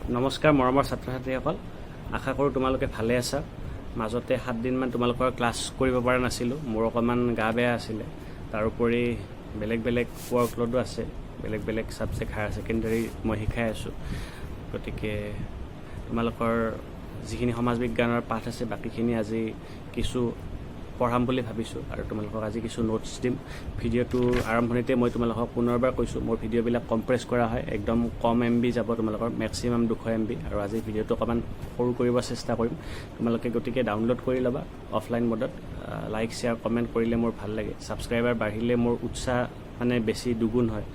নমস্কাৰ মৰমৰ ছাত্ৰ ছাত্ৰীসকল, আশা কৰোঁ তোমালোকে ভালে আছা। মাজতে 7 দিনমান তোমালোকৰ ক্লাছ কৰিব পৰা নাছিলোঁ, মোৰ অকণমান গা বেয়া আছিলে। তাৰোপৰি বেলেগ বেলেগ ৱৰ্কলোডো আছে, বেলেগ বেলেগ ছাবজেক্ট হায়াৰ ছেকেণ্ডেৰী মই শিকাই আছোঁ। গতিকে তোমালোকৰ যিখিনি সমাজ বিজ্ঞানৰ পাঠ আছে বাকীখিনি আজি কিছু পঢ়াম বুলি ভাবিছোঁ আৰু তোমালোকক আজি কিছু নোটছ দিম। ভিডিঅ'টোৰ আৰম্ভণিতে মই তোমালোকক পুনৰবাৰ কৈছোঁ, মোৰ ভিডিঅ'বিলাক কম্প্ৰেছ কৰা হয়, একদম কম MB যাব তোমালোকৰ, মেক্সিমাম 200 MB। আৰু আজি ভিডিঅ'টো অকণমান সৰু কৰিব চেষ্টা কৰিম। তোমালোকে গতিকে ডাউনলোড কৰি ল'বা অফলাইন মোডত। লাইক শ্বেয়াৰ কমেণ্ট কৰিলে মোৰ ভাল লাগে। ছাবস্ক্ৰাইবাৰ বাঢ়িলে মোৰ উৎসাহ বেছি দুগুণ হয়,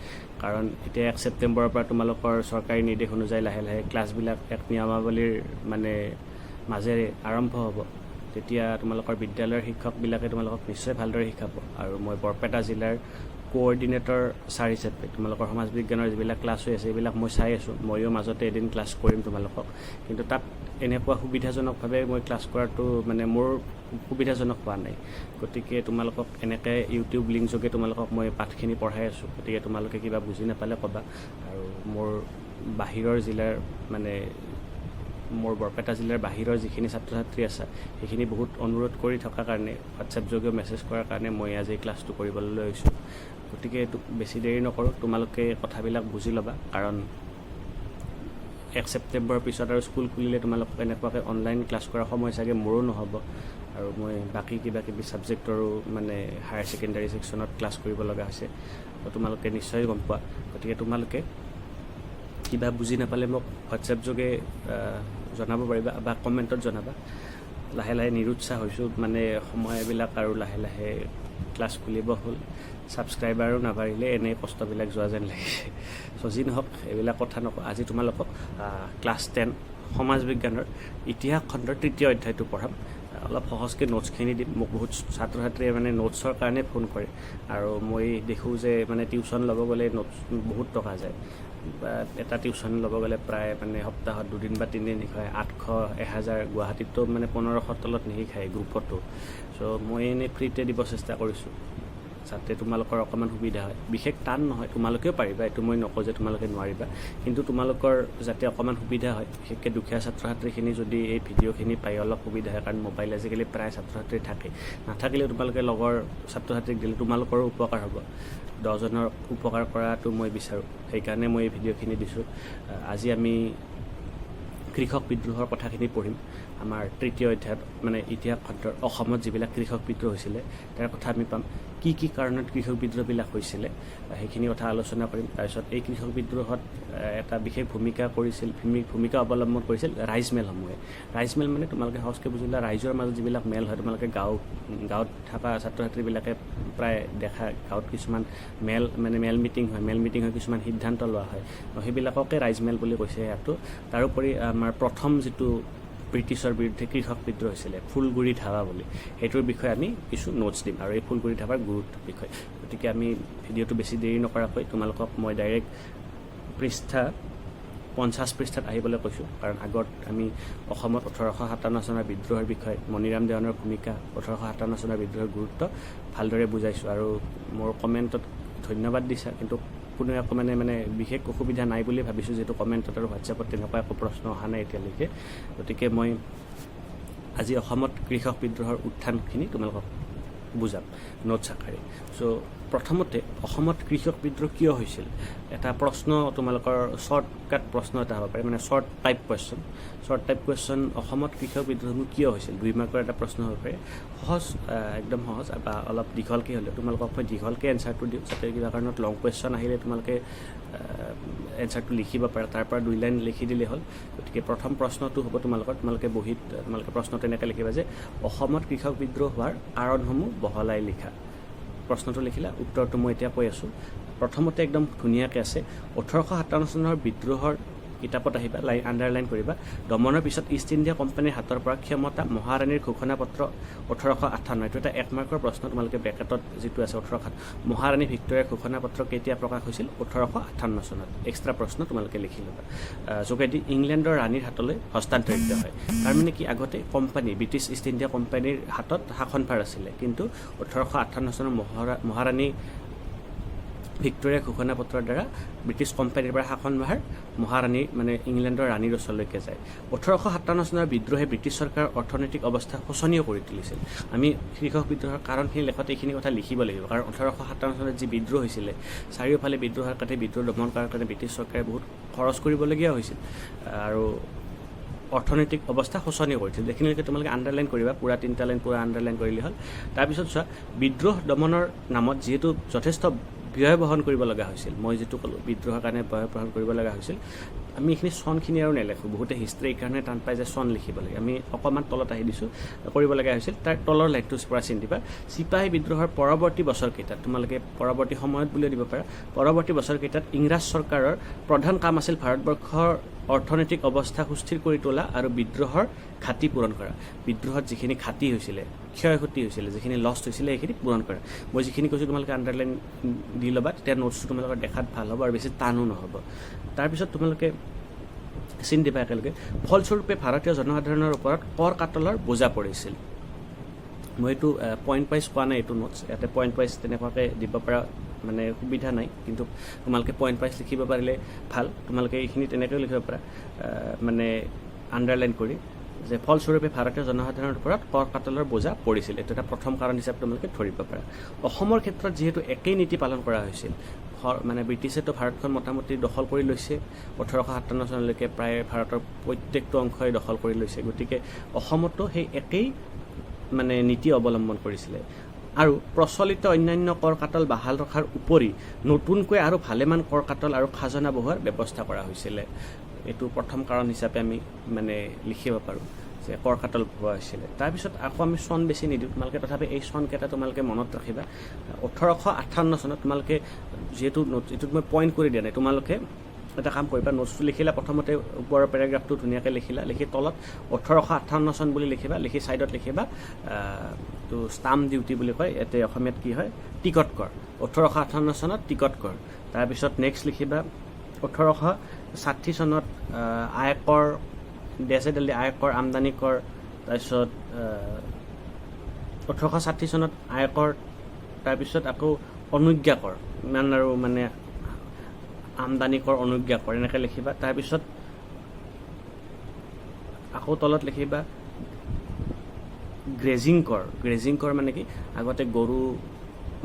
কাৰণ এতিয়া 1 ছেপ্টেম্বৰৰ পৰা তোমালোকৰ চৰকাৰী নিৰ্দেশ অনুযায়ী লাহে লাহে ক্লাছবিলাক এক নিয়মাৱলীৰ মাজেৰে আৰম্ভ হ'ব। তেতিয়া তোমালোকৰ বিদ্যালয়ৰ শিক্ষকবিলাকে তোমালোকক নিশ্চয় ভালদৰে শিকাব। আৰু মই বৰপেটা জিলাৰ কোঅৰ্ডিনেটৰ ছাৰ হিচাপে তোমালোকৰ সমাজ বিজ্ঞানৰ যিবিলাক ক্লাছ হৈ আছে এইবিলাক মই চাই আছোঁ। ময়ো মাজতে এদিন ক্লাছ কৰিম তোমালোকক, কিন্তু তাত এনেকুৱা সুবিধাজনকভাৱে মই ক্লাছ কৰাটো মোৰ সুবিধাজনক হোৱা নাই। গতিকে তোমালোকক এনেকৈ ইউটিউব লিংক যোগে তোমালোকক মই পাঠখিনি পঢ়াই আছোঁ। গতিকে তোমালোকে কিবা বুজি নাপালে ক'বা। আৰু মোৰ বাহিৰৰ জিলাৰ মোৰ বৰপেটা জিলাৰ বাহিৰৰ যিখিনি ছাত্ৰ ছাত্ৰী আছে সেইখিনি বহুত অনুৰোধ কৰি থকাৰ কাৰণে, হোৱাটছএপ যোগেও মেছেজ কৰাৰ কাৰণে মই আজি ক্লাছটো কৰিবলৈ লৈছোঁ। গতিকে বেছি দেৰি নকৰোঁ, তোমালোকে কথাবিলাক বুজি ল'বা। কাৰণ 1 ছেপ্টেম্বৰৰ পিছত আৰু স্কুল খুলিলে তোমালোকক এনেকুৱাকৈ অনলাইন ক্লাছ কৰাৰ সময় চাগে মোৰো নহ'ব। আৰু মই বাকী কিবা কিবি ছাবজেক্টৰো হায়াৰ ছেকেণ্ডাৰী ছেকশ্যনত ক্লাছ কৰিব লগা হৈছে, তোমালোকে নিশ্চয় গম পোৱা। গতিকে তোমালোকে কিবা বুজি নাপালে মোক হোৱাটছএপ যোগে জনাব পাৰিবা বা কমেণ্টত জনাবা। লাহে লাহে নিৰুৎসাহ হৈছোঁ, সময়বিলাক আৰু লাহে লাহে ক্লাছ খুলিব হ'ল, ছাবস্ক্ৰাইবাৰো নাবাঢ়িলে এনেই কষ্টবিলাক যোৱা যেন লাগিছে। যি নহওক এইবিলাক কথা নকওঁ। আজি তোমালোকক ক্লাছ 10 সমাজ বিজ্ঞানৰ ইতিহাস খণ্ডৰ 3য় অধ্যায়টো পঢ়াম। অলপ সহজকৈ নোটছখিনি দিম। মোক বহুত ছাত্ৰ ছাত্ৰীয়ে নোটছৰ কাৰণে ফোন কৰে, আৰু মই দেখোঁ যে টিউশ্যন ল'ব গ'লে নোটছ বহুত টকা যায়। এটা টিউশ্যন ল'ব গ'লে প্ৰায় সপ্তাহত 2 দিন বা 3 দিন শিকায়, 800, 1000, গুৱাহাটীততো 1500 তলত নিশিকায় গ্ৰুপতো। মই এনেই ফ্ৰীতে দিব চেষ্টা কৰিছোঁ যাতে তোমালোকৰ অকণমান সুবিধা হয়। বিশেষ টান নহয়, তোমালোকেও পাৰিবা, এইটো মই নকওঁ যে তোমালোকে নোৱাৰিবা, কিন্তু তোমালোকৰ যাতে অকণমান সুবিধা হয়। বিশেষকৈ দুখীয়া ছাত্ৰ ছাত্ৰীখিনি যদি এই ভিডিঅ'খিনি পাই অলপ সুবিধা হয়, কাৰণ মোবাইল আজিকালি প্ৰায় ছাত্ৰ ছাত্ৰী থাকে। নাথাকিলেও তোমালোকে লগৰ ছাত্ৰ ছাত্ৰীক দিলে তোমালোকৰো উপকাৰ হ'ব। 10 জনৰ উপকাৰ কৰাটো মই বিচাৰোঁ, সেইকাৰণে মই এই ভিডিঅ'খিনি দিছোঁ। আজি আমি কৃষক বিদ্ৰোহৰ কথাখিনি পঢ়িম। আমাৰ 3য় অধ্যায়ত ইতিহাস খণ্ডৰ অসমত যিবিলাক কৃষক বিদ্ৰোহ হৈছিলে তাৰ কথা আমি পাম। কি কি কাৰণত কৃষক বিদ্ৰোহবিলাক হৈছিলে সেইখিনি কথা আলোচনা কৰিম। তাৰপিছত এই কৃষক বিদ্ৰোহত এটা বিশেষ ভূমিকা অৱলম্বন কৰিছিল ৰাইজমেলসমূহে। ৰাইজমেল তোমালোকে সহজকৈ বুজিলা, ৰাইজৰ মাজত যিবিলাক মেল হয়, তোমালোকে গাঁৱত থকা ছাত্ৰ ছাত্ৰীবিলাকে প্ৰায় দেখা, গাঁৱত কিছুমান মেল মিটিং হয়, হৈ কিছুমান সিদ্ধান্ত লোৱা হয়, সেইবিলাককে ৰাইজমেল বুলি কৈছে ইয়াতো। তাৰোপৰি আমাৰ প্ৰথম যিটো ব্ৰিটিছৰ বিৰুদ্ধে কৃষক বিদ্ৰোহ হৈছিলে ফুলগুৰি ধাৱা বুলি, সেইটোৰ বিষয়ে আমি কিছু নোটছ দিম, আৰু এই ফুলগুৰি ধাৱাৰ গুৰুত্বৰ বিষয়ে। গতিকে আমি ভিডিঅ'টো বেছি দেৰি নকৰাকৈ তোমালোকক মই ডাইৰেক্ট 50 পৃষ্ঠাত আহিবলৈ কৈছোঁ। কাৰণ আগত আমি অসমত 1857 চনৰ বিদ্ৰোহৰ বিষয়ে, মণিৰাম দেৱানৰ ভূমিকা, 1857 চনৰ বিদ্ৰোহৰ গুৰুত্ব ভালদৰে বুজাইছোঁ। আৰু মোৰ কমেণ্টত ধন্যবাদ দিছা, কিন্তু কোনো একো বিশেষ অসুবিধা নাই বুলি ভাবিছোঁ, যিহেতু কমেণ্টত আৰু হোৱাটছএপত তেনেকুৱা একো প্ৰশ্ন অহা নাই এতিয়ালৈকে। গতিকে মই আজি অসমত কৃষক বিদ্ৰোহৰ উত্থানখিনি তোমালোকক বুজাম নোটছ আকাৰে। প্ৰথমতে অসমত কৃষক বিদ্ৰোহ কিয় হৈছিল, এটা প্ৰশ্ন তোমালোকৰ শ্বৰ্টকাট প্ৰশ্ন এটা হ'ব পাৰে, শ্বৰ্ট টাইপ কুৱেশ্যন। অসমত কৃষক বিদ্ৰোহনো কিয় হৈছিল, 2 মাৰ্কৰ এটা প্ৰশ্ন হ'ব পাৰে। একদম সহজ, বা অলপ দীঘলকৈ হ'লেও তোমালোকক মই দীঘলকৈ এনচাৰটো দিওঁ, যাতে কিবা কাৰণত লং কুৱেশ্যন আহিলে তোমালোকে এনচাৰটো লিখিব পাৰা, তাৰ পৰা 2 লাইন লিখি দিলেই হ'ল। গতিকে প্ৰথম প্ৰশ্নটো হ'ব তোমালোকে বহীত প্ৰশ্নটো এনেকৈ লিখিবা যে অসমত কৃষক বিদ্ৰোহ হোৱাৰ কাৰণসমূহ বহলাই লিখা। প্ৰশ্নটো লিখিলা, উত্তৰটো মই এতিয়া কৈ আছোঁ। প্ৰথমতে একদম ধুনীয়াকৈ আছে, 1857 চনৰ বিদ্ৰোহৰ কিতাপত আহিবা, আণ্ডাৰলাইন কৰিবা, দমনৰ পিছত ইষ্ট ইণ্ডিয়া কোম্পানীৰ হাতৰ পৰা ক্ষমতা মহাৰাণীৰ ঘোষণাপত্ৰ 1858। এইটো এটা 1 মাৰ্কৰ প্ৰশ্ন, তোমালোকে ব্ৰেকেটত যিটো আছে 1858, মহাৰাণী ভিক্টৰিয়াৰ ঘোষণাপত্ৰ কেতিয়া প্ৰকাশ হৈছিল, 1858 চনত। এক্সট্ৰা প্ৰশ্ন তোমালোকে লিখি ল'বা। যোগেদি ইংলেণ্ডৰ ৰাণীৰ হাতলৈ হস্তান্তৰিত হয়। কি আগতে কোম্পানী, ব্ৰিটিছ ইষ্ট ইণ্ডিয়া কোম্পানীৰ হাতত শাসনভাৰ আছিলে, কিন্তু 1858 চনৰ মহাৰাণী ভিক্টোৰিয়া ঘোষণাপত্ৰৰ দ্বাৰা ব্ৰিটিছ কোম্পানীৰ পৰা শাসনভাৰ মহাৰাণী মানে ইংলেণ্ডৰ ৰাণীৰ ওচৰলৈকে যায়। 1857 চনৰ বিদ্ৰোহে ব্ৰিটিছ চৰকাৰৰ অৰ্থনৈতিক অৱস্থা শোচনীয় কৰি তুলিছিল। আমি কৃষক বিদ্ৰোহৰ কাৰণখিনি লেখোতে এইখিনি কথা লিখিব লাগিব, কাৰণ 1857 চনত যি বিদ্ৰোহ হৈছিলে, চাৰিওফালে বিদ্ৰোহৰ কাৰণে বিদ্ৰোহ দমন কৰাৰ কাৰণে ব্ৰিটিছ চৰকাৰে বহুত খৰচ কৰিবলগীয়া হৈছিল আৰু অৰ্থনৈতিক অৱস্থা শোচনীয় কৰিছিল। এইখিনিলৈকে তোমালোকে আণ্ডাৰলাইন কৰিবা, পূৰা 3টা লাইন পূৰা আণ্ডাৰলাইন কৰিলে হ'ল। তাৰপিছত চোৱা, বিদ্ৰোহ দমনৰ নামত যিহেতু যথেষ্ট ব্যয় বহন কৰিব লগা হৈছিল, মই যিটো ক'লোঁ বিদ্ৰোহৰ কাৰণে ব্যয় বহন কৰিব লগা হৈছিল, আমি এইখিনি চনখিনি আৰু নেলেখোঁ। বহুতে হিষ্ট্ৰী এইকাৰণে টান পায় যে চন লিখিব লাগে, আমি অকণমান তলত আহি দিছোঁ, কৰিব লগা হৈছিল। তাৰ তলৰ লাইনটো পৰা চিন দিবা। চিপাহী বিদ্ৰোহৰ পৰৱৰ্তী বছৰকেইটাত, তোমালোকে পৰৱৰ্তী সময়ত বুলিও দিব পাৰা, পৰৱৰ্তী বছৰকেইটাত ইংৰাজ চৰকাৰৰ প্ৰধান কাম আছিল ভাৰতবৰ্ষৰ অৰ্থনৈতিক অৱস্থা সুস্থিৰ কৰি তোলা আৰু বিদ্ৰোহৰ ঘাটি পূৰণ কৰা। বিদ্ৰোহত যিখিনি ঘাটি হৈছিলে, ক্ষয় ক্ষতি হৈছিলে, যিখিনি লষ্ট হৈছিলে, সেইখিনি পূৰণ কৰা। মই যিখিনি কৈছোঁ তোমালোকে আণ্ডাৰলাইন দি ল'বা, তেতিয়া নোটছটো তোমালোকৰ দেখাত ভাল হ'ব আৰু বেছি টানো নহ'ব। তাৰপিছত তোমালোকে চিন দিবা একেলগে। ফলস্বৰূপে ভাৰতীয় জনসাধাৰণৰ ওপৰত কৰ কাটলৰ বোজা পৰিছিল। মই এইটো পইণ্ট ৱাইজ কোৱা নাই, এইটো নোটছ ইয়াতে পইণ্ট ৱাইজ তেনেকুৱাকৈ দিব পৰা মানে সুবিধা নাই, কিন্তু তোমালোকে পইণ্ট ৱাইজ লিখিব পাৰিলে ভাল। তোমালোকে এইখিনি তেনেকৈও লিখিব পাৰা, মানে আণ্ডাৰলাইন কৰি, যে ফলস্বৰূপে ভাৰতীয় জনসাধাৰণৰ ওপৰত কৰ কাটলৰ বোজা পৰিছিল। এইটো এটা প্ৰথম কাৰণ হিচাপে তোমালোকে ধৰিব পাৰা। অসমৰ ক্ষেত্ৰত যিহেতু একেই নীতি পালন কৰা হৈছিল, মানে ব্ৰিটিছেতো ভাৰতখন মোটামুটি দখল কৰি লৈছে, 1857 চনলৈকে প্ৰায় ভাৰতৰ প্ৰত্যেকটো অংশই দখল কৰি লৈছে, গতিকে অসমতো সেই একেই মানে নীতি অৱলম্বন কৰিছিলে। আৰু প্ৰচলিত অন্যান্য কৰ কাটল বাহাল ৰখাৰ উপৰি নতুনকৈ আৰু ভালেমান কৰ কাটল আৰু খাজনা বহুৱাৰ ব্যৱস্থা কৰা হৈছিলে। এইটো প্ৰথম কাৰণ হিচাপে আমি মানে লিখিব পাৰোঁ যে কৰ কাটল ভৰোৱা হৈছিলে। তাৰপিছত আকৌ আমি চন বেছি নিদিওঁ, তোমালোকে তথাপি এই চনকেইটা তোমালোকে মনত ৰাখিবা। 1858 চনত তোমালোকে যিহেতু এইটোত মই পইণ্ট কৰি দিয়া নাই, তোমালোকে এটা কাম কৰিবা, নোটছটো লিখিলা, প্ৰথমতে ওপৰৰ পেৰাগ্ৰাফটো ধুনীয়াকৈ লিখিলা, লিখি তলত 1858 চন বুলি লিখিবা, লিখি ছাইডত লিখিবা তো ষ্টাম্প ডিউটি বুলি কয়, ইয়াতে অসমীয়াত কি হয়, টিকট কৰ। 1858 চনত টিকট কৰ। তাৰপিছত নেক্সট লিখিবা 1860 চনত আয়কৰ, দেশে দিল্লী আয়কৰ, আমদানি কৰ। তাৰপিছত 1860 চনত আয়কৰ, তাৰপিছত আকৌ অনুজ্ঞা কৰ, ইমান আৰু মানে আমদানি কৰ, অনুজ্ঞা কৰ, এনেকৈ লিখিবা। তাৰপিছত আকৌ তলত লিখিবা গ্ৰেজিং কৰ। গ্ৰেজিং কৰ মানে কি, আগতে গৰু,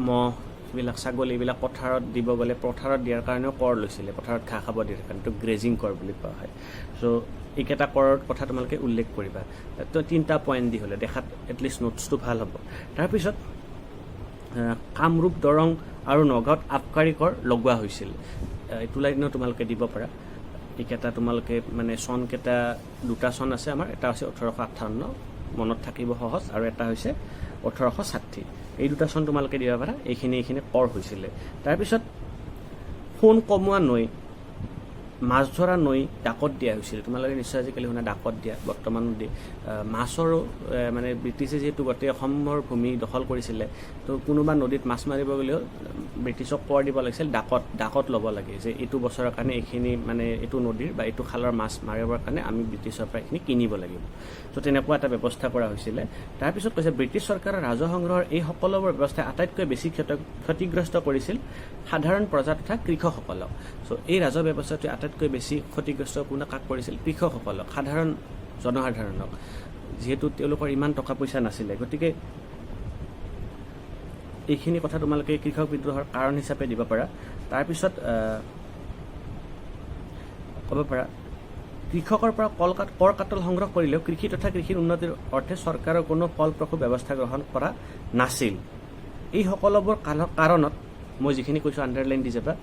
ম'হ, এইবিলাক ছাগলী, এইবিলাক পথাৰত দিব গ'লে পথাৰত দিয়াৰ কাৰণেও কৰ লৈছিলে, পথাৰত ঘাঁহ খাব দিয়াৰ কাৰণে, তো গ্ৰেজিং কৰ বুলি কোৱা হয়। চ' এইকেইটা কৰৰ কথা তোমালোকে উল্লেখ কৰিবা। তো 3টা পইণ্ট দি হ'লে দেখাত এটলিষ্ট নোটছটো ভাল হ'ব। তাৰপিছত কামৰূপ, দৰং আৰু নগাঁৱত আবকাৰী কৰ লগোৱা হৈছিল। এইটো লাইনো তোমালোকে দিব পাৰা। এইকেইটা তোমালোকে মানে চনকেইটা, 2টা চন আছে আমাৰ, এটা হৈছে 1858, মনত থাকিব সহজ, আৰু এটা হৈছে 1860। এই 2টা চন তোমালোকে দিব পাৰা। এইখিনি কৰ হৈছিলে। তাৰপিছত সোণ কমোৱা নৈ, মাছ ধৰা নৈ ডাকত দিয়া হৈছিল। তোমালোকে নিশ্চয় আজিকালি শুনা ডাকত দিয়া, বৰ্তমানো দিয়ে। মাছৰো মানে ব্ৰিটিছে যিহেতু গোটেই অসমৰ ভূমি দখল কৰিছিলে, তো কোনোবা নদীত মাছ মাৰিব গ'লেও ব্ৰিটিছক কৰ দিব লাগিছিল, ডাকত ল'ব লাগে যে এইটো বছৰৰ কাৰণে এইখিনি মানে এইটো নদীৰ বা এইটো খালৰ মাছ মাৰিবৰ কাৰণে আমি ব্ৰিটিছৰ পৰা এইখিনি কিনিব লাগিব। তো তেনেকুৱা এটা ব্যৱস্থা কৰা হৈছিলে। তাৰপিছত কৈছে ব্ৰিটিছ চৰকাৰৰ ৰাজহ সংগ্ৰহৰ এই সকলোবোৰ ব্যৱস্থাই আটাইতকৈ বেছি ক্ষতিগ্ৰস্ত কৰিছিল সাধাৰণ প্ৰজা তথা কৃষকসকলক। চ' এই ৰাজহ ব্যৱস্থাটোৱে আটাইতকৈ বেছি ক্ষতিগ্ৰস্ত কোনে কাক কৰিছিল, কৃষকসকলক, সাধাৰণ জনসাধাৰণক, যিহেতু তেওঁলোকৰ ইমান টকা পইচা নাছিলে। গতিকে এইখিনি কথা তোমালোকে কৃষক বিদ্ৰোহৰ কাৰণ হিচাপে দিব পাৰা। তাৰপিছত ক'ব পাৰা কৃষকৰ পৰা কৰ কাটল সংগ্ৰহ কৰিলেও কৃষি তথা কৃষিৰ উন্নতিৰ অৰ্থে চৰকাৰৰ কোনো ফলপ্ৰসূ ব্যৱস্থা গ্ৰহণ কৰা নাছিল। এই সকলোবোৰ কাৰণত মই যিখিনি কৈছোঁ আণ্ডাৰলাইন দি যাবা।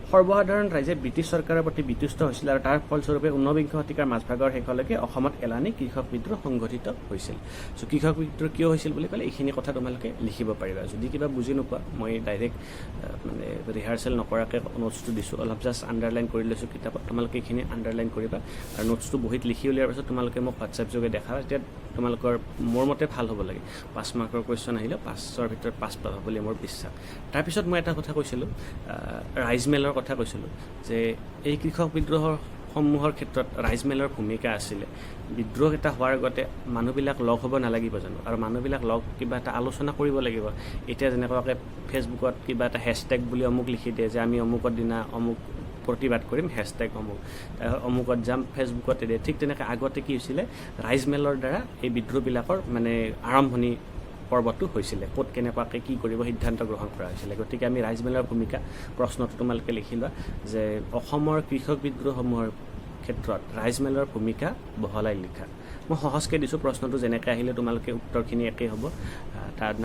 সৰ্বসাধাৰণ ৰাইজে ব্ৰিটিছ চৰকাৰৰ প্ৰতি বিতুষ্ট হৈছিল আৰু তাৰ ফলস্বৰূপে 19বিংশ শতিকাৰ মাজভাগৰ শেষলৈকে অসমত এলানি কৃষক বিদ্ৰোহ সংঘটিত হৈছিল। চ' কৃষক বিদ্ৰোহ কিয় হৈছিল বুলি ক'লে এইখিনি কথা তোমালোকে লিখিব পাৰিবা। যদি কিবা বুজি নোপোৱা, মই ডাইৰেক্ট মানে ৰিহাৰ্চেল নকৰাকৈ নোটছটো দিছোঁ, অলপ জাষ্ট আণ্ডাৰলাইন কৰি লৈছোঁ কিতাপত, তোমালোকে এইখিনি আণ্ডাৰলাইন কৰিবা। আৰু নোটছটো বহীত লিখি উলিয়াৰ পাছত তোমালোকে মোক হোৱাটছএপ যোগে দেখাবা। তেতিয়া তোমালোকৰ মোৰ মতে ভাল হ'ব লাগে। 5 মাৰ্কৰ কুৱেশ্যন আহিলেও 5ৰ ভিতৰত 5 পাবা বুলি মোৰ বিশ্বাস। তাৰপিছত মই এটা কথা কৈছিলোঁ, ৰাইজ মেলৰ কথা কৈছিলোঁ, যে এই কৃষক বিদ্ৰোহৰ সমূহৰ ক্ষেত্ৰত ৰাইজমেলৰ ভূমিকা আছিলে বিদ্ৰোহ এটা হোৱাৰ আগতে মানুহবিলাক লগ হ'ব নালাগিব জানো আৰু মানুহবিলাক লগ কিবা এটা আলোচনা কৰিব লাগিব এতিয়া যেনেকুৱাকৈ ফেচবুকত কিবা এটা হেছটেগ বুলি অমুক লিখি দিয়ে যে আমি অমুকৰ দিনা অমুক প্ৰতিবাদ কৰিম হেছটেগ অমুকত যাম ফেচবুকতে দিয়ে ঠিক তেনেকৈ আগতে কি হৈছিলে ৰাইজমেলৰ দ্বাৰা এই বিদ্ৰোহবিলাকৰ মানে আৰম্ভণি পৰ্বটো হৈছিলে ক'ত কেনেকুৱাকৈ কি কৰিব সিদ্ধান্ত গ্ৰহণ কৰা হৈছিলে গতিকে আমি ৰাইজমেলৰ ভূমিকা প্ৰশ্নটো তোমালোকে লিখি লোৱা যে অসমৰ কৃষক বিদ্ৰোহসমূহৰ ক্ষেত্ৰত ৰাইজমেলৰ ভূমিকা বহলাই লিখা মই সহজকৈ দিছোঁ প্ৰশ্নটো যেনেকৈ আহিলে তোমালোকে উত্তৰখিনি একেই হ'ব তাত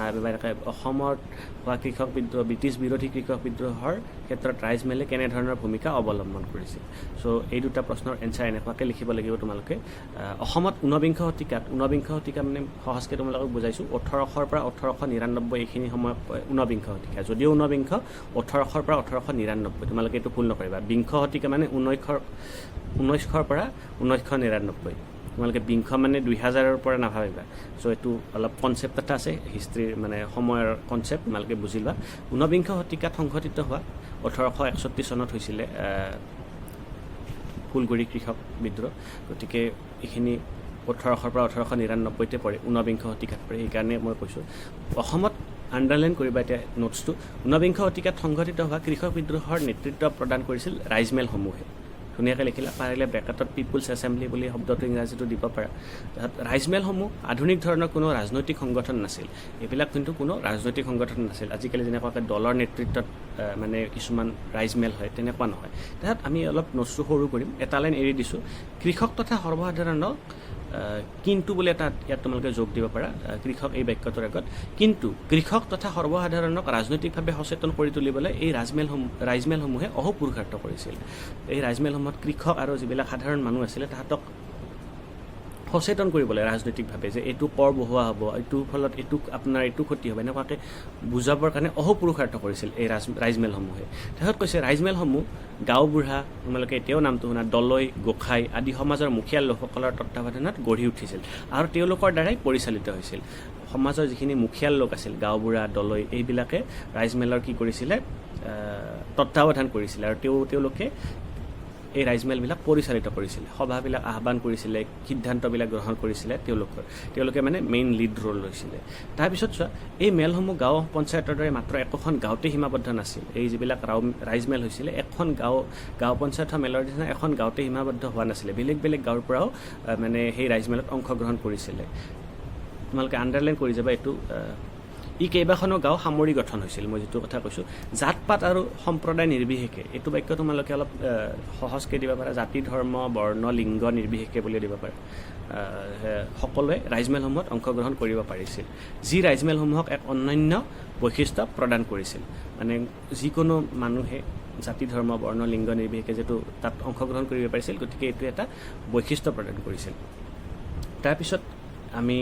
অসমত হোৱা কৃষক বিদ্ৰোহ ব্ৰিটিছ বিৰোধী কৃষক বিদ্ৰোহৰ ক্ষেত্ৰত ৰাইজমেলে কেনেধৰণৰ ভূমিকা অৱলম্বন কৰিছিল চ' এই দুটা প্ৰশ্নৰ এনচাৰ এনেকুৱাকৈ লিখিব লাগিব তোমালোকে অসমত ঊনবিংশ শতিকা মানে সহজকৈ তোমালোকক বুজাইছোঁ 1800 পৰা 1899 এইখিনি সময় ঊনবিংশ শতিকা যদিও ঊনবিংশ 1800 পৰা 1899 তোমালোকে এইটো ভুল নকৰিবা বিংশ শতিকা মানে 1900 পৰা 1999 তোমালোকে বিংশ মানে 2000ৰ পৰা নাভাবিবা চ' এইটো অলপ কনচেপ্ট এটা আছে হিষ্ট্ৰীৰ মানে সময়ৰ কনচেপ্ট তোমালোকে বুজি লোৱা ঊনবিংশ শতিকাত সংঘটিত হোৱা 1861 চনত হৈছিলে ফুলগুৰি কৃষক বিদ্ৰোহ গতিকে এইখিনি 1800 পৰা 1899তে পৰে ঊনবিংশ শতিকাত পৰে সেইকাৰণে মই কৈছোঁ অসমত আণ্ডাৰলাইন কৰিবা এতিয়া নোটছটো ঊনবিংশ শতিকাত সংঘটিত হোৱা কৃষক বিদ্ৰোহৰ নেতৃত্ব প্ৰদান কৰিছিল ৰাইজমেলসমূহে ধুনীয়াকৈ লিখিলা পাৰিলে ব্ৰেকেটত পিপুলছ এছেম্বলি বুলি শব্দটো ইংৰাজীটো দিব পাৰা ৰাইজমেলসমূহ আধুনিক ধৰণৰ কোনো ৰাজনৈতিক সংগঠন নাছিল এইবিলাক কিন্তু কোনো ৰাজনৈতিক সংগঠন নাছিল আজিকালি যেনেকুৱাকৈ দলৰ নেতৃত্বত মানে কিছুমান ৰাইজমেল হয় তেনেকুৱা নহয় তাত আমি অলপ নোটছটো সৰু কৰিম এটা লাইন এৰি দিছোঁ কৃষক তথা সৰ্বসাধাৰণক কিন্তু বুলি এটা ইয়াত তোমালোকে যোগ দিব পাৰা কৃষক এই বাক্যটোৰ আগত কিন্তু কৃষক তথা সৰ্বসাধাৰণক ৰাজনৈতিকভাৱে সচেতন কৰি তুলিবলৈ এই ৰাইজমেলসমূহে অহোপুৰুষাৰ্থ কৰিছিল এই ৰাইজমেলসমূহত কৃষক আৰু যিবিলাক সাধাৰণ মানুহ আছিলে তাহাঁতক সচেতন কৰিবলৈ ৰাজনৈতিকভাৱে যে এইটো কৰ বহোৱা হ'ব এইটোৰ ফলত আপোনাৰ এইটো ক্ষতি হ'ব এনেকুৱাকৈ বুজাবৰ কাৰণে অহোপুৰুষাৰ্থ কৰিছিল এই ৰাইজমেলসমূহে তাহাঁত কৈছে ৰাইজমেলসমূহ গাঁওবুঢ়া তোমালোকে এতিয়াও নামটো শুনা দলৈ গোসাঁই আদি সমাজৰ মুখীয়াল লোকসকলৰ তত্বাৱধানত গঢ়ি উঠিছিল আৰু তেওঁলোকৰ দ্বাৰাই পৰিচালিত হৈছিল সমাজৰ যিখিনি মুখীয়াল লোক আছিল গাঁওবুঢ়া দলৈ এইবিলাকে ৰাইজমেলৰ কি কৰিছিলে তত্বাৱধান কৰিছিলে আৰু তেওঁলোকে এই ৰাইজমেলবিলাক পৰিচালিত কৰিছিলে সভাবিলাক আহ্বান কৰিছিলে সিদ্ধান্তবিলাক গ্ৰহণ কৰিছিলে তেওঁলোকে মানে মেইন লিড ৰোল লৈছিলে তাৰপিছত চোৱা এই মেলসমূহ গাঁও পঞ্চায়তৰ দৰে মাত্ৰ একোখন গাঁৱতে সীমাবদ্ধ নাছিল এই যিবিলাক ৰাইজমেল হৈছিলে এখন গাঁও পঞ্চায়তৰ মেলৰ নিচিনা এখন গাঁৱতে সীমাবদ্ধ হোৱা নাছিলে বেলেগ বেলেগ গাঁৱৰ পৰাও মানে সেই ৰাইজমেলত অংশগ্ৰহণ কৰিছিলে তোমালোকে আণ্ডাৰলাইন কৰি যাবা এইটো ই কেইবাখনো গাঁও সামৰি গঠন হৈছিল মই যিটো কথা কৈছোঁ জাত পাত আৰু সম্প্ৰদায় নিৰ্বিশেষে এইটো বাক্য তোমালোকে অলপ সহজকৈ দিব পাৰা জাতি ধৰ্ম বৰ্ণ লিংগ নিৰ্বিশেষে বুলি দিব পাৰা সকলোৱে ৰাইজমেলসমূহত অংশগ্ৰহণ কৰিব পাৰিছিল যি ৰাইজমেলসমূহক এক অনন্য বৈশিষ্ট্য প্ৰদান কৰিছিল মানে যিকোনো মানুহে জাতি ধৰ্ম বৰ্ণ লিংগ নিৰ্বিশেষে যিটো তাত অংশগ্ৰহণ কৰিব পাৰিছিল গতিকে এইটো এটা বৈশিষ্ট্য প্ৰদান কৰিছিল তাৰপিছত আমি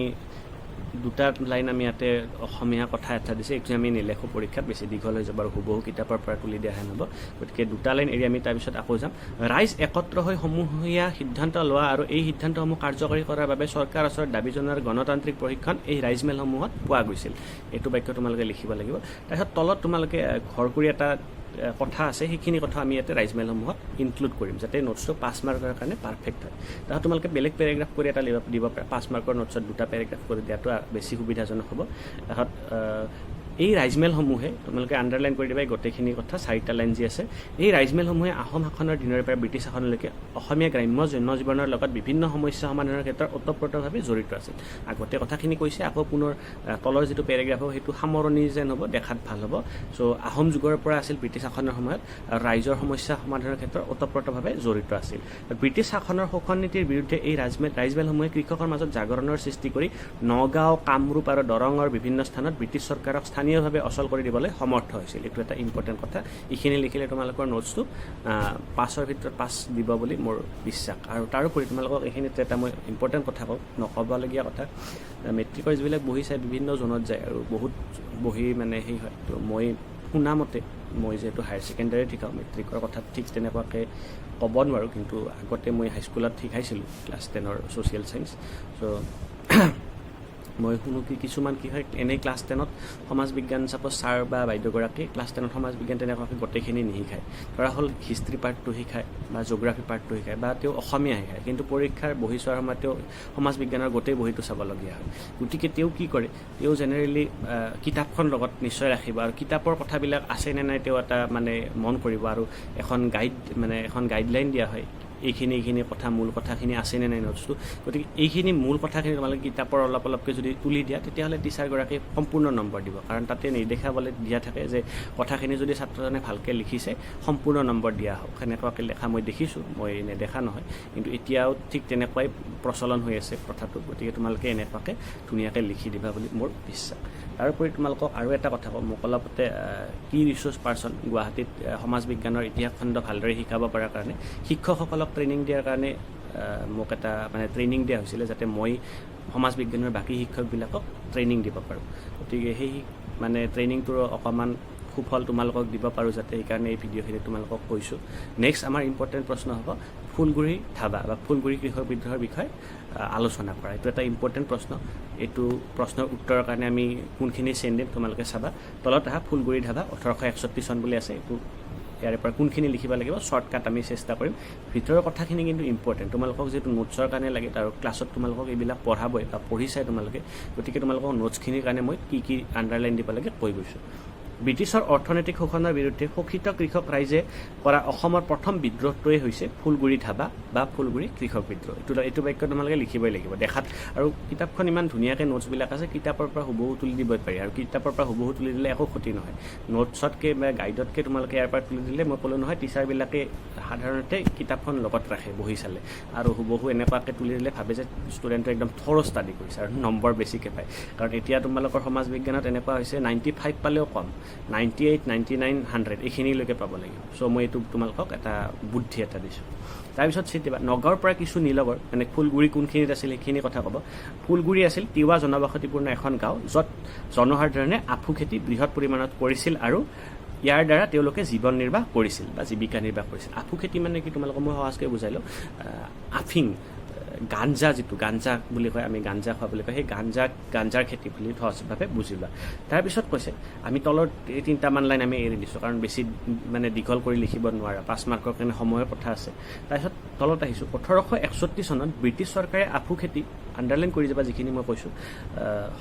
দুটা লাইন আমি ইয়াতে অসমীয়া কথা এটা দিছে এইটো আমি নিলেখো পৰীক্ষাত বেছি দীঘল হৈ যাব আৰু হুবহু কিতাপৰ পৰা তুলি দিয়া হেন হ'ব গতিকে দুটা লাইন এৰি আমি তাৰপিছত আকৌ যাম ৰাইজ একত্ৰ হৈ সমূহীয়া সিদ্ধান্ত লোৱা আৰু এই সিদ্ধান্তসমূহ কাৰ্যকৰী কৰাৰ বাবে চৰকাৰ ওচৰত দাবী জনোৱাৰ গণতান্ত্ৰিক প্ৰশিক্ষণ এই ৰাইজমেলসমূহত পোৱা গৈছিল এইটো বাক্য তোমালোকে লিখিব লাগিব তাৰপিছত তলত তোমালোকে ঘৰ কৰি এটা কথা আছে সেইখিনি কথা আমি ইয়াতে ৰাইজমেলসমূহত ইনক্লুড কৰিম যাতে নোটছটো 5 মাৰ্কৰ কাৰণে পাৰফেক্ট হয় তাৰপিছত তোমালোকে বেলেগ পেৰেগ্ৰাফ কৰি এটা দিব পাৰা 5 মাৰ্কৰ নোটছত দুটা পেৰেগ্ৰাফ কৰি দিয়াটো বেছি সুবিধাজনক হ'ব তাৰপিছত এই ৰাইজমেলসমূহে তোমালোকে আণ্ডাৰলাইন কৰি দিবা গোটেইখিনি কথা 4টা লাইন যি আছে এই ৰাইজমেলসমূহে আহোম শাসনৰ দিনৰ পৰা ব্ৰিটিছ শাসনলৈকে অসমীয়া গ্ৰাম্য জনজীৱনৰ লগত বিভিন্ন সমস্যা সমাধানৰ ক্ষেত্ৰত ওতঃপ্ৰোতভাৱে জড়িত আছিল আগতে কথাখিনি কৈছে আকৌ পুনৰ তলৰ যিটো পেৰেগ্ৰাফ হ'ব সেইটো সামৰণি যেন হ'ব দেখাত ভাল হ'ব চ' আহোম যুগৰ পৰা আছিল ব্ৰিটিছ শাসনৰ সময়ত ৰাইজৰ সমস্যা সমাধানৰ ক্ষেত্ৰত ওতঃপ্ৰোতভাৱে জড়িত আছিল ব্ৰিটিছ শাসনৰ শোষণ নীতিৰ বিৰুদ্ধে এই ৰাইজমেলসমূহে কৃষকৰ মাজত জাগৰণৰ সৃষ্টি কৰি নগাঁও কামৰূপ আৰু দৰঙৰ বিভিন্ন স্থানত ব্ৰিটিছ চৰকাৰক স্থানীয়ভাৱে অচল কৰি দিবলৈ সমৰ্থ হৈছিল এইটো এটা ইম্পৰ্টেণ্ট কথা এইখিনি লিখিলে তোমালোকৰ নোটছটো 5ৰ ভিতৰত 5 দিব বুলি মোৰ বিশ্বাস আৰু তাৰোপৰি তোমালোকক এইখিনিতে এটা মই ইম্পৰ্টেণ্ট কথা কওঁ নক'বলগীয়া কথা মেট্ৰিকৰ যিবিলাক বহি চাই বিভিন্ন জোনত যায় আৰু বহুত বহি মানে সেই হয় তো মই শুনামতে মই যিহেতু হায়াৰ ছেকেণ্ডেৰী শিকাওঁ মেট্ৰিকৰ কথাত ঠিক তেনেকুৱাকৈ ক'ব নোৱাৰোঁ কিন্তু আগতে মই হাইস্কুলত শিকাইছিলোঁ ক্লাছ 10ৰ ছ'চিয়েল চায়েন্স চ' মই শুনো কিছুমান কি হয় এনেই ক্লাছ 10ত সমাজ বিজ্ঞান ছাপ'জ ছাৰ বা বাইদেউগৰাকী ক্লাছ 10ত সমাজ বিজ্ঞান তেনেকুৱাকৈ গোটেইখিনি নিশিকায় ধৰা হ'ল হিষ্ট্ৰী পাৰ্টটো শিকায় বা জিঅ'গ্ৰাফী পাৰ্টটো শিকায় বা তেওঁ অসমীয়া শিকায় কিন্তু পৰীক্ষাৰ বহি চোৱাৰ সময়ত তেওঁ সমাজ বিজ্ঞানৰ গোটেই বহীটো চাবলগীয়া হয় গতিকে তেওঁ কি কৰে তেওঁ জেনেৰেলি কিতাপখন লগত নিশ্চয় ৰাখিব আৰু কিতাপৰ কথাবিলাক আছেনে নাই তেওঁ এটা মানে মন কৰিব আৰু এখন গাইডলাইন দিয়া হয় এইখিনি কথা মূল কথাখিনি আছেনে নাই নোটছটো গতিকে এইখিনি মূল কথাখিনি তোমালোকে কিতাপৰ অলপকৈ যদি তুলি দিয়া তেতিয়াহ'লে টিচাৰগৰাকীয়ে সম্পূৰ্ণ নম্বৰ দিব কাৰণ তাতে নিৰ্দেশাৱলী দিয়া থাকে যে কথাখিনি যদি ছাত্ৰজনে ভালকৈ লিখিছে সম্পূৰ্ণ নম্বৰ দিয়া হওক সেনেকুৱাকৈ লেখা মই দেখিছোঁ মই নেদেখা নহয় কিন্তু এতিয়াও ঠিক তেনেকুৱাই প্ৰচলন হৈ আছে কথাটো গতিকে তোমালোকে এনেকুৱাকৈ ধুনীয়াকৈ লিখি দিবা বুলি মোৰ বিশ্বাস তাৰোপৰি তোমালোকক আৰু এটা কথা কওঁ মোক অলপতে কি ৰিচোৰ্চ পাৰ্চন গুৱাহাটীত সমাজ বিজ্ঞানৰ ইতিহাস খণ্ড ভালদৰে শিকাব পৰাৰ কাৰণে শিক্ষকসকলক ট্ৰেইনিং দিয়াৰ কাৰণে মোক এটা মানে ট্ৰেইনিং দিয়া হৈছিলে যাতে মই সমাজ বিজ্ঞানৰ বাকী শিক্ষকবিলাকক ট্ৰেইনিং দিব পাৰোঁ গতিকে সেই মানে ট্ৰেইনিংটোৰ অকণমান সুফল তোমালোকক দিব পাৰোঁ যাতে সেইকাৰণে এই ভিডিঅ'খিনি তোমালোকক কৈছোঁ নেক্সট আমাৰ ইম্পৰ্টেণ্ট প্ৰশ্ন হ'ব ফুলগুৰি ধাবা বা ফুলগুৰি কৃষক বিদ্ৰোহৰ বিষয়ে আলোচনা কৰা এইটো এটা ইম্পৰ্টেণ্ট প্ৰশ্ন এইটো প্ৰশ্নৰ উত্তৰৰ কাৰণে আমি কোনখিনি চেন দিম তোমালোকে চাবা তলত আহা ফুলগুৰি ধাবা 1861 চন বুলি আছে এইটো ইয়াৰে পৰা কোনখিনি লিখিব লাগিব শ্বৰ্টকাট আমি চেষ্টা কৰিম ভিতৰৰ কথাখিনি কিন্তু ইম্পৰ্টেণ্ট তোমালোকক যিহেতু নোটছৰ কাৰণে লাগে আৰু ক্লাছত তোমালোকক এইবিলাক পঢ়াবই বা পঢ়িছাই তোমালোকে গতিকে তোমালোকক নোটছখিনিৰ কাৰণে মই কি আণ্ডাৰলাইন দিব লাগে কৈ গৈছোঁ ব্ৰিটিছৰ অৰ্থনৈতিক শোষণৰ বিৰুদ্ধে শোষিত কৃষক ৰাইজে কৰা অসমৰ প্ৰথম বিদ্ৰোহটোৱেই হৈছে ফুলগুৰি ধাবা বা ফুলগুৰি কৃষক বিদ্ৰোহ এইটো বাক্য তোমালোকে লিখিবই লাগিব দেখাত আৰু কিতাপখন ইমান ধুনীয়াকৈ নোটছবিলাক আছে কিতাপৰ পৰা হুবহু তুলি দিবই পাৰি আৰু কিতাপৰ পৰা হুবহু তুলি দিলে একো ক্ষতি নহয় নোটছতকৈ বা গাইডতকৈ তোমালোকে ইয়াৰ পৰা তুলি দিলে মই ক'লোঁ নহয় টিচাৰবিলাকে সাধাৰণতে কিতাপখন লগত ৰাখে বহি চালে আৰু হুবহু এনেকুৱাকৈ তুলি দিলে ভাবে যে ষ্টুডেণ্টে একদম থৰ ষ্টাডি কৰিছে আৰু নম্বৰ বেছিকৈ পায় কাৰণ এতিয়া তোমালোকৰ সমাজ বিজ্ঞানত এনেকুৱা হৈছে 95 পালেও কম 98, 99, 100 এইখিনিলৈকে পাব লাগিব চ' মই এইটো তোমালোকক এটা বুদ্ধি এটা দিছোঁ তাৰপিছত চিটিবা নগাঁৱৰ পৰা কিছু নিলগৰ মানে ফুলগুৰি কোনখিনিত আছিল সেইখিনি কথা ক'ব ফুলগুৰি আছিল তিৱা জনবসতিপূৰ্ণ এখন গাঁও য'ত জনসাধাৰণে আফু খেতি বৃহৎ পৰিমাণত কৰিছিল আৰু ইয়াৰ দ্বাৰা তেওঁলোকে জীৱন নিৰ্বাহ কৰিছিল বা জীৱিকা নিৰ্বাহ কৰিছিল আফু খেতি মানে কি তোমালোকক মই সহজকৈ বুজাই লওঁ আফিং গাঞ্জা যিটো গাঞ্জা বুলি কয় আমি গাঞ্জা খোৱা বুলি কয় সেই গাঞ্জাৰ খেতি বুলি সহজভাৱে বুজি লোৱা তাৰপিছত কৈছে আমি তলৰ 3টামান লাইন আমি এৰি দিছোঁ কাৰণ বেছি মানে দীঘল কৰি লিখিব নোৱাৰা 5 মাৰ্কৰ কাৰণে সময়ৰ কথা আছে তাৰপিছত তলত আহিছোঁ 1861 চনত ব্ৰিটিছ চৰকাৰে আফু খেতি আণ্ডাৰলাইন কৰি যাবা যিখিনি মই কৈছোঁ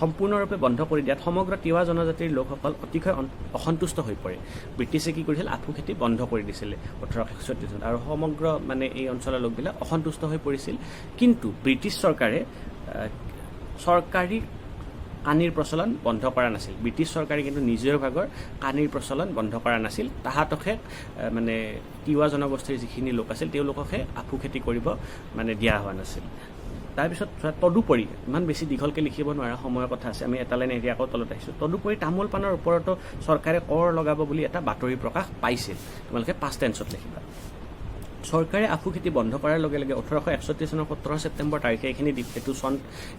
সম্পূৰ্ণৰূপে বন্ধ কৰি দিয়াত সমগ্ৰ তিৱা জনজাতিৰ লোকসকল অতিশয় অসন্তুষ্ট হৈ পৰে ব্ৰিটিছে কি কৰিছিল আফু খেতি বন্ধ কৰি দিছিলে 1861 চনত আৰু সমগ্ৰ মানে এই অঞ্চলৰ লোকবিলাক অসন্তুষ্ট হৈ পৰিছিল কিন্তু ব্ৰিটিছ চৰকাৰে চৰকাৰী কানিৰ প্ৰচলন বন্ধ কৰা নাছিল ব্ৰিটিছ চৰকাৰে কিন্তু নিজৰ ভাগৰ কানিৰ প্ৰচলন বন্ধ কৰা নাছিল তাহাঁতকহে মানে তিৱা জনগোষ্ঠীৰ যিখিনি লোক আছিল তেওঁলোককহে আফু খেতি কৰিব মানে দিয়া হোৱা নাছিল তাৰপিছত তদুপৰি ইমান বেছি দীঘলকৈ লিখিব নোৱাৰা সময়ৰ কথা আছে আমি এটা লাইন এৰি আকৌ তলত আহিছোঁ তদুপৰি তামোল পাণৰ ওপৰতো চৰকাৰে কৰ লগাব বুলি এটা বাতৰি প্ৰকাশ পাইছিল তোমালোকে পাষ্ট টেন্সত লিখিবা চৰকাৰে আফু খেতি বন্ধ কৰাৰ লগে লগে 1861 চনৰ 17 ছেপ্টেম্বৰ তাৰিখে এইখিনি এইটো চন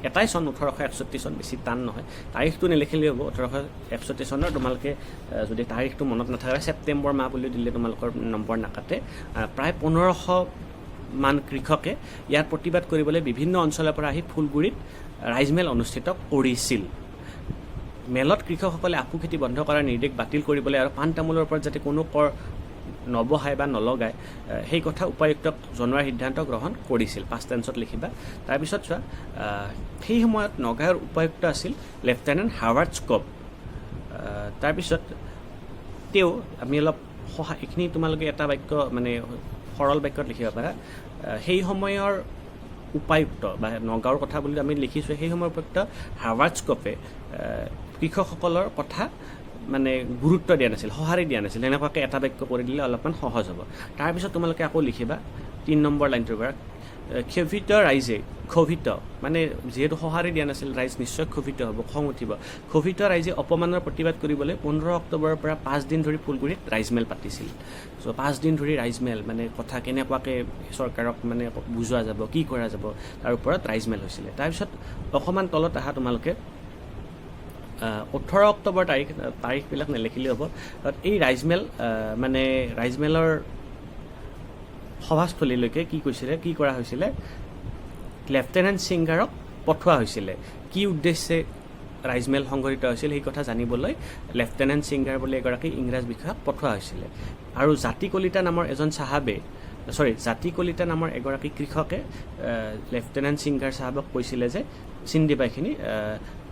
এটাই চন 1861 চন বেছি টান নহয় তাৰিখটো নিলিখিলেই হ'ব 1861 চনৰ তোমালোকে যদি তাৰিখটো মনত নাথাকে ছেপ্টেম্বৰ মাহ বুলি দিলে তোমালোকৰ নম্বৰ নাকাটে প্ৰায় 1500 মান কৃষকে ইয়াৰ প্ৰতিবাদ কৰিবলৈ বিভিন্ন অঞ্চলৰ পৰা আহি ফুলগুৰিত ৰাইজমেল অনুষ্ঠিত কৰিছিল মেলত কৃষকসকলে আফু খেতি বন্ধ কৰাৰ নিৰ্দেশ বাতিল কৰিবলৈ আৰু পাণ তামোলৰ ওপৰত যাতে কোনো কৰ নবহায় বা নলগায় সেই কথা উপায়ুক্তক জনোৱাৰ সিদ্ধান্ত গ্ৰহণ কৰিছিল পাষ্ট টেন্সত লিখিবা তাৰপিছত চোৱা সেই সময়ত নগাঁৱৰ উপায়ুক্ত আছিল লেফটেনেণ্ট হাৱাৰ্ড স্কপ তাৰপিছত তেওঁ আমি অলপ এইখিনি তোমালোকে এটা বাক্য মানে সৰল বাক্যত লিখিব পাৰা সেই সময়ৰ উপায়ুক্ত বা নগাঁৱৰ কথা বুলি আমি লিখিছোঁ সেই সময়ৰ উপায়ুক্ত হাৱাৰ্ড স্কপে কৃষকসকলৰ কথা মানে গুৰুত্ব দিয়া নাছিল সঁহাৰি দিয়া নাছিল এনেকুৱাকৈ এটা বাক্য কৰি দিলে অলপমান সহজ হ'ব তাৰপিছত তোমালোকে আকৌ লিখিবা 3 নম্বৰ লাইনটোৰ পৰা ক্ষোভিত ৰাইজে ক্ষোভিত মানে যিহেতু সঁহাৰি দিয়া নাছিল ৰাইজ নিশ্চয় ক্ষোভিত হ'ব খং উঠিব ক্ষোভিত ৰাইজে অপমানৰ প্ৰতিবাদ কৰিবলৈ 15 অক্টোবৰৰ পৰা 5 দিন ধৰি ফুলগুৰিত ৰাইজমেল পাতিছিল চ' 5 দিন ধৰি ৰাইজমেল মানে কথা কেনেকুৱাকৈ চৰকাৰক মানে বুজোৱা যাব কি কৰা যাব তাৰ ওপৰত ৰাইজমেল হৈছিলে তাৰপিছত অকণমান তলত আহা তোমালোকে 18 অক্টোবৰ তাৰিখবিলাক নেলিখিলেই হ'ব এই ৰাইজমেল মানে ৰাইজমেলৰ সভাস্থলীলৈকে কি কৰা হৈছিলে লেফটেনেণ্ট ছিংগাৰক পঠোৱা হৈছিলে কি উদ্দেশ্যে ৰাইজমেল সংঘটিত হৈছিল সেই কথা জানিবলৈ লেফটেনেণ্ট ছিংগাৰ বুলি এগৰাকী ইংৰাজ বিষয়াক পঠোৱা হৈছিলে আৰু জাতি কলিতা নামৰ এজন চাহাবে জাতি কলিতা নামৰ এগৰাকী কৃষকে লেফটেনেণ্ট ছিংগাৰ চাহাবক কৈছিলে যে চিন্দিবাইখিনি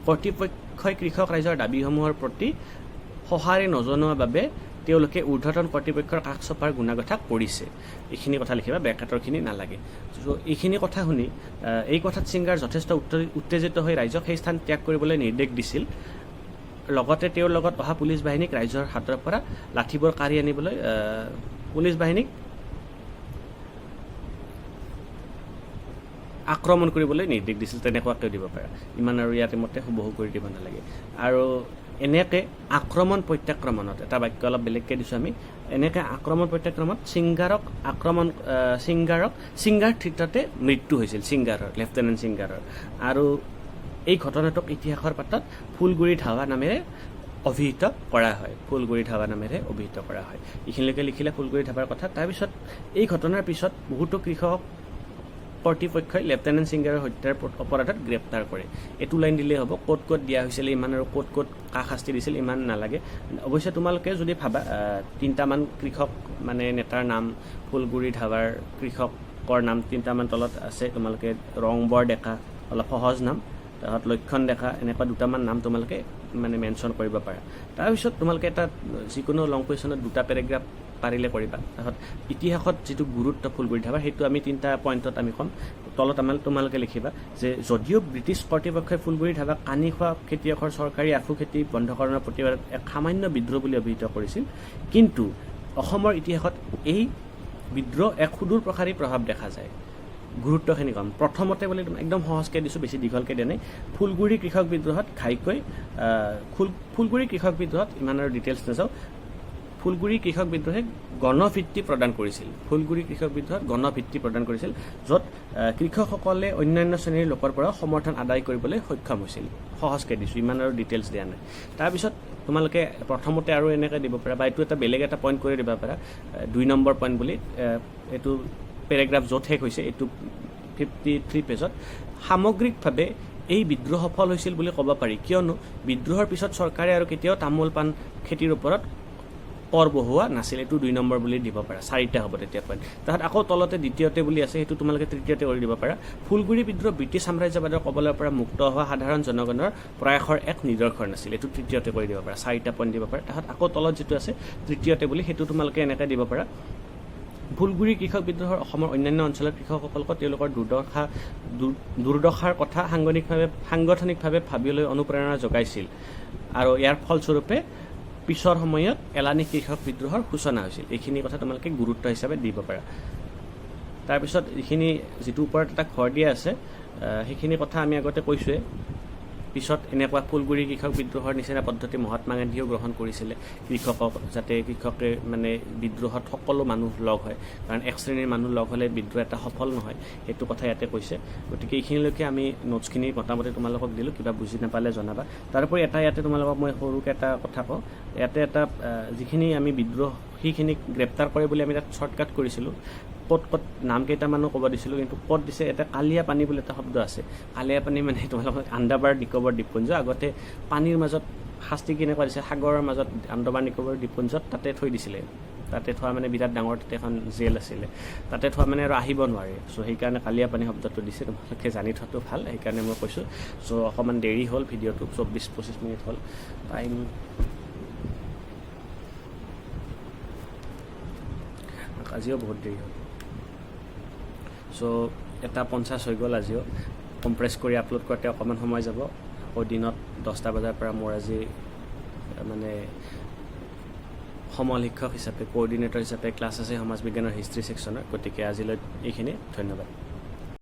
কৰ্তৃপক্ষই কৃষক ৰাইজৰ দাবীসমূহৰ প্ৰতি সঁহাৰি নজনোৱাৰ বাবে তেওঁলোকে ঊৰ্ধ্বতন কৰ্তৃপক্ষৰ কাষ চপাৰ গুণাগথা কৰিছে এইখিনি কথা লিখিবা ব্ৰেকেটৰখিনি নালাগে চ' এইখিনি কথা শুনি এই কথাত ছিংগাৰ যথেষ্ট উত্তেজিত হৈ ৰাইজক সেই স্থান ত্যাগ কৰিবলৈ নিৰ্দেশ দিছিল লগতে তেওঁৰ লগত অহা পুলিচ বাহিনীক ৰাইজৰ হাতৰ পৰা লাঠিবোৰ কাঢ়ি আনিবলৈ পুলিচ বাহিনীক আক্ৰমণ কৰিবলৈ নিৰ্দেশ দিছিল তেনেকুৱাকৈ দিব পাৰা ইমান আৰু ইয়াতে মতে হুবহু কৰি দিব নালাগে আৰু এনেকৈ আক্ৰমণ প্ৰত্যাক্ৰমণত এটা বাক্য অলপ বেলেগকৈ দিছোঁ আমি এনেকৈ আক্ৰমণ প্ৰত্যাক্ৰমণত ছিংগাৰ থিততে মৃত্যু হৈছিল লেফটেনেণ্ট ছিংগাৰৰ আৰু এই ঘটনাটোক ইতিহাসৰ পাতত ফুলগুৰি ধাৱা নামেৰে অভিহিত কৰা হয় এইখিনিলৈকে লিখিলে ফুলগুৰি ধাৱাৰ কথা তাৰপিছত এই ঘটনাৰ পিছত বহুতো কৃষক কৰ্তৃপক্ষই লেফটেনেণ্ট ছিংগাৰৰ হত্যাৰ অপৰাধত গ্ৰেপ্তাৰ কৰে এইটো লাইন দিলেই হ'ব ক'ত দিয়া হৈছিল ইমান আৰু ক'ত কা শাস্তি দিছিল ইমান নালাগে অৱশ্যে তোমালোকে যদি ভাবা 3টামান কৃষক মানে নেতাৰ নাম ফুলগুৰি ধাৱাৰ কৃষকৰ নাম 3টামান তলত আছে তোমালোকে ৰংবৰ ডেকা অলপ সহজ নাম তাত লক্ষণ ডেকা এনেকুৱা 2টামান নাম তোমালোকে মানে মেনশ্যন কৰিব পাৰা তাৰপিছত তোমালোকে এটা যিকোনো লং কুৱেশ্যনত 2টা পেৰেগ্ৰাফ পাৰিলে কৰিবা তাত ইতিহাসত যিটো গুৰুত্ব ফুলগুৰি ধাৱাৰ সেইটো আমি 3টা পইণ্টত আমি ক'ম তলত তোমালোকে লিখিবা যে যদিও ব্ৰিটিছ কৰ্তৃপক্ষই ফুলগুৰি ধাৱাক কানি খোৱা খেতিয়কৰ চৰকাৰী আফু খেতি বন্ধকৰণৰ প্ৰতিবাদত এক সামান্য বিদ্ৰোহ বুলি অভিহিত কৰিছিল কিন্তু অসমৰ ইতিহাসত এই বিদ্ৰোহ এক সুদূৰ প্ৰসাৰী প্ৰভাৱ দেখা যায় গুৰুত্বখিনি কম প্ৰথমতে বুলি একদম সহজকৈ দিছোঁ বেছি দীঘলকৈ দিয়া নাই ফুলগুৰি কৃষক বিদ্ৰোহত ফুলগুৰি কৃষক বিদ্ৰোহত ইমান আৰু ডিটেইলছ নাযাওঁ ফুলগুৰি কৃষক বিদ্ৰোহে গণভিত্তি প্ৰদান কৰিছিল য'ত কৃষকসকলে অন্যান্য শ্ৰেণীৰ লোকৰ পৰা সমৰ্থন আদায় কৰিবলৈ সক্ষম হৈছিল সহজকৈ দিছোঁ ইমান আৰু ডিটেইলছ দিয়া নাই তাৰপিছত তোমালোকে প্ৰথমতে আৰু এনেকৈ দিব পাৰা বা এইটো এটা বেলেগ এটা পইণ্ট কৰি দিব পাৰা 2 নম্বৰ পইণ্ট বুলি এইটো পেৰেগ্ৰাফ য'ত শেষ হৈছে এইটো 53 পেজত সামগ্ৰিকভাৱে এই বিদ্ৰোহ সফল হৈছিল বুলি ক'ব পাৰি কিয়নো বিদ্ৰোহৰ পিছত চৰকাৰে আৰু কেতিয়াও তামোল পাণ খেতিৰ ওপৰত কৰ বহুৱা নাছিল এইটো 2 নম্বৰ বুলি দিব পাৰা 4টা হ'ব তেতিয়া পইণ্ট তাত আকৌ তলতে দ্বিতীয়তে বুলি আছে সেইটো তোমালোকে তৃতীয়তে কৰি দিব পাৰা ফুলগুৰি বিদ্ৰোহ ব্ৰিটিছ সাম্ৰাজ্যবাদৰ কবলৰ পৰা মুক্ত হোৱা সাধাৰণ জনগণৰ প্ৰয়াসৰ এক নিদৰ্শন আছিল এইটো তৃতীয়তে কৰি দিব পাৰা 4টা পইণ্ট দিব পাৰা তাত আকৌ তলত যিটো আছে তৃতীয়তে বুলি সেইটো তোমালোকে এনেকৈ দিব পাৰা ফুলগুৰি কৃষক বিদ্ৰোহৰ অসমৰ অন্যান্য অঞ্চলৰ কৃষকসকলক তেওঁলোকৰ দুৰ্দশাৰ কথা সাংগঠনিকভাৱে ভাবিবলৈ অনুপ্ৰেৰণা যোগাইছিল আৰু ইয়াৰ ফলস্বৰূপে পিছৰ সময়ত এলানি কৃষক বিদ্ৰোহৰ সূচনা হৈছিল এইখিনি কথা তোমালোকে গুৰুত্ব হিচাপে দিব পাৰা তাৰপিছত এইখিনি যিটো ওপৰত এটা ঘৰ দিয়া আছে সেইখিনি কথা আমি আগতে কৈছোঁৱে পিছত এনেকুৱা ফুলগুৰি কৃষক বিদ্ৰোহৰ নিচিনা পদ্ধতি মহাত্মা গান্ধীয়েও গ্ৰহণ কৰিছিলে কৃষকক যাতে কৃষকে মানে বিদ্ৰোহত সকলো মানুহ লগ হয় কাৰণ এক শ্ৰেণীৰ মানুহ লগ হ'লে বিদ্ৰোহ এটা সফল নহয় সেইটো কথা ইয়াতে কৈছে গতিকে এইখিনিলৈকে আমি নোটছখিনি মোটামুটি তোমালোকক দিলোঁ কিবা বুজি নাপালে জনাবা তাৰোপৰি ইয়াতে তোমালোকক মই সৰুকৈ এটা কথা কওঁ ইয়াতে এটা যিখিনি আমি বিদ্ৰোহ সেইখিনিক গ্ৰেপ্তাৰ কৰে বুলি আমি তাত শ্বৰ্টকাট কৰিছিলোঁ ক'ত নাম কেইটামানো ক'ব দিছিলোঁ কিন্তু ক'ত দিছে এটা কালিয়া পানী বুলি এটা শব্দ আছে কালিয়া পানী মানে তোমালোকক আন্দামান নিকোবৰ দ্বীপপুঞ্জ আগতে পানীৰ মাজত শাস্তি কেনেকুৱা দিছে সাগৰৰ মাজত আন্দামান নিকোবৰ দ্বীপপুঞ্জত তাতে থৈ দিছিলে তাতে থোৱা মানে বিৰাট ডাঙৰ তাতে এখন জেল আছিলে তাতে থোৱা মানে আৰু আহিব নোৱাৰে চ' সেইকাৰণে কালিয়া পানী শব্দটো দিছে তোমালোকে জানি থোৱাটো ভাল সেইকাৰণে মই কৈছোঁ চ' অকণমান দেৰি হ'ল ভিডিঅ'টো 24-25 মিনিট হ'ল টাইম আজিও বহুত দেৰি হ'ল চ' এটা 50 হৈ গ'ল আজিও কম্প্ৰেছ কৰি আপলোড কৰোঁতে অকণমান সময় যাব আকৌ দিনত 10টা বজাৰ পৰা মোৰ আজি মানে সমল শিক্ষক হিচাপে কোঅৰ্ডিনেটৰ হিচাপে ক্লাছ আছে সমাজ বিজ্ঞানৰ হিষ্ট্ৰী ছেকশ্যনৰ গতিকে আজিলৈ এইখিনি ধন্যবাদ